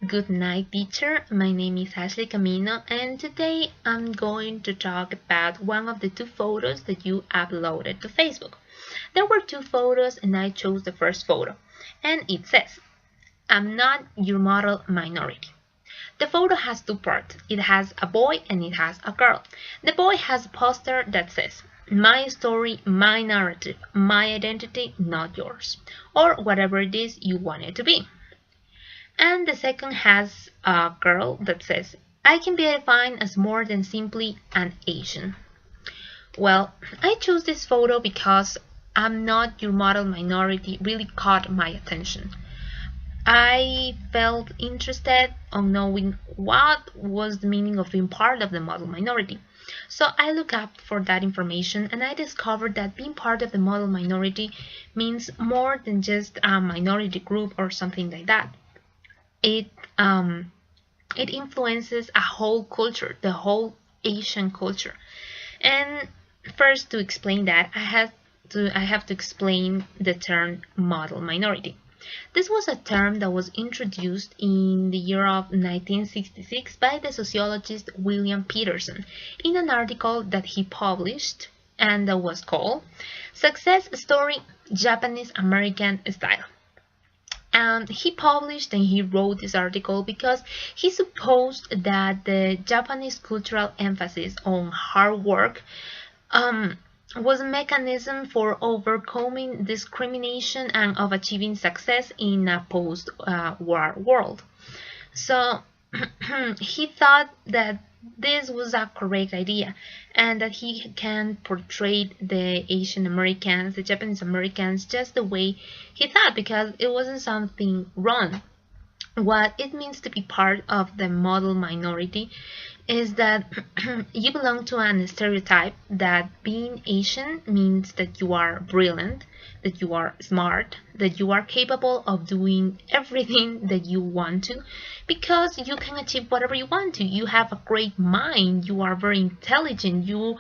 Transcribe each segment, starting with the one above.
Good night, teacher. My name is Ashley Camino, and today I'm going to talk about one of the two photos that you uploaded to Facebook. There were two photos, and I chose the first photo, and it says, I'm not your model minority. The photo has two parts. It has a boy and it has a girl. The boy has a poster that says, my story, my narrative, my identity, not yours, or whatever it is you want it to be. And the second has a girl that says, I can be defined as more than simply an Asian. Well, I chose this photo because I'm not your model minority really caught my attention. I felt interested on knowing what was the meaning of being part of the model minority. So I looked up for that information and I discovered that being part of the model minority means more than just a minority group or something like that. It it influences a whole culture, the whole Asian culture. And first, to explain that, I have to explain the term model minority. This was a term that was introduced in the year of 1966 by the sociologist William Peterson in an article that he published and that was called Success Story Japanese American Style. And he published and he wrote this article because he supposed that the Japanese cultural emphasis on hard work was a mechanism for overcoming discrimination and of achieving success in a post-war world. So he thought that this was a correct idea and that he can portray the Asian Americans, the Japanese Americans, just the way he thought because it wasn't something wrong. What it means to be part of the model minority is that you belong to an stereotype that being Asian means that you are brilliant, that you are smart, that you are capable of doing everything that you want to because you can achieve whatever you want to. You have a great mind, you are very intelligent, you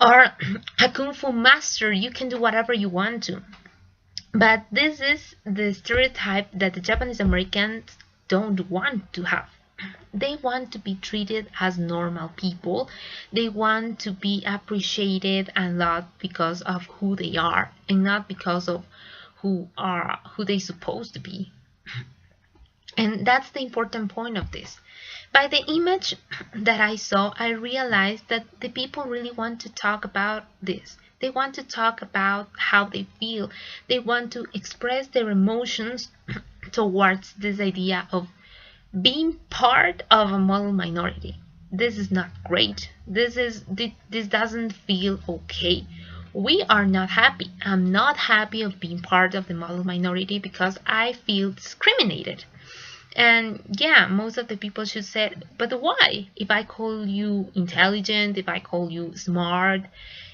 are a kung fu master, you can do whatever you want to. But this is the stereotype that the Japanese Americans don't want to have. They want to be treated as normal people. They want to be appreciated and loved because of who they are and not because of who they supposed to be. And that's the important point of this. By the image that I saw, I realized that the people really want to talk about this. They want to talk about how they feel. They want to express their emotions towards this idea of being part of a model minority. This is not great. This doesn't feel okay. We are not happy. I'm not happy of being part of the model minority because I feel discriminated. And yeah, most of the people should say, but why? If I call you intelligent, if I call you smart,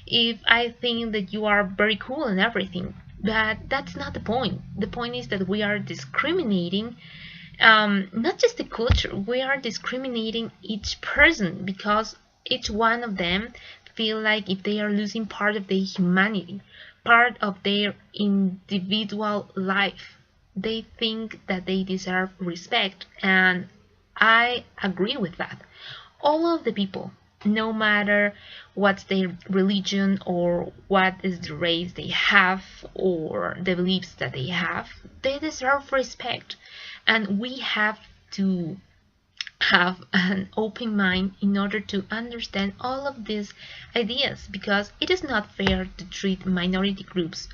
if I think that you are very cool and everything. But that's not the point. The point is that we are discriminating not just the culture, we are discriminating each person because each one of them feel like if they are losing part of their humanity, part of their individual life, they think that they deserve respect, and I agree with that. All of the people, no matter what's their religion or what is the race they have or the beliefs that they have, they deserve respect. And we have to have an open mind in order to understand all of these ideas because it is not fair to treat minority groups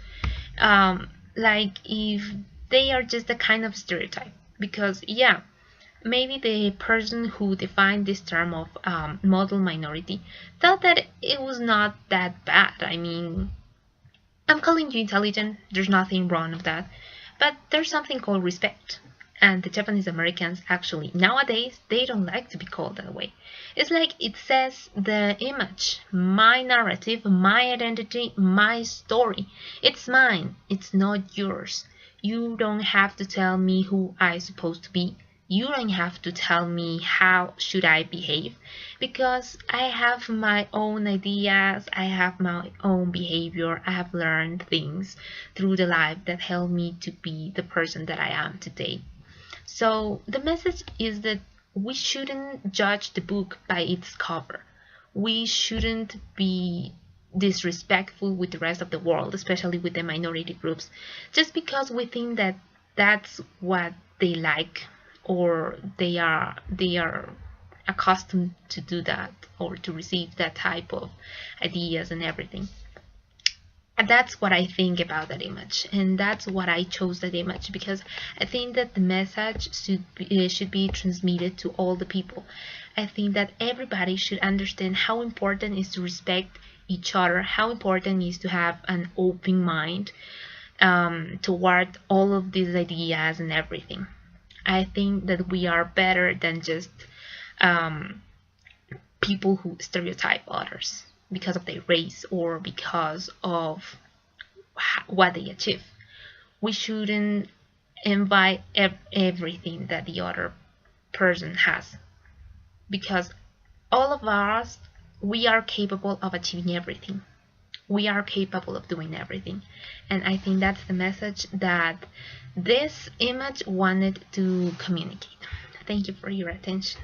like if they are just a kind of stereotype. Because yeah, maybe the person who defined this term of model minority thought that it was not that bad. I mean, I'm calling you intelligent, there's nothing wrong with that, but there's something called respect. And the Japanese Americans actually nowadays they don't like to be called that way. It's like it says the image, my narrative, my identity, my story. It's mine, it's not yours. You don't have to tell me who I'm supposed to be. You don't have to tell me how should I behave because I have my own ideas, I have my own behavior, I have learned things through the life that helped me to be the person that I am today. So the message is that we shouldn't judge the book by its cover. We shouldn't be disrespectful with the rest of the world, especially with the minority groups, just because we think that that's what they like, or they are accustomed to do that, or to receive that type of ideas and everything. And that's what I think about that image, and that's what I chose that image, because I think that the message should be transmitted to all the people. I think that everybody should understand how important it is to respect each other, how important it is to have an open mind toward all of these ideas and everything. I think that we are better than just um, people who stereotype others because of their race or because of what they achieve. We shouldn't invite everything that the other person has, because all of us, we are capable of achieving everything. We are capable of doing everything. And I think that's the message that this image wanted to communicate. Thank you for your attention.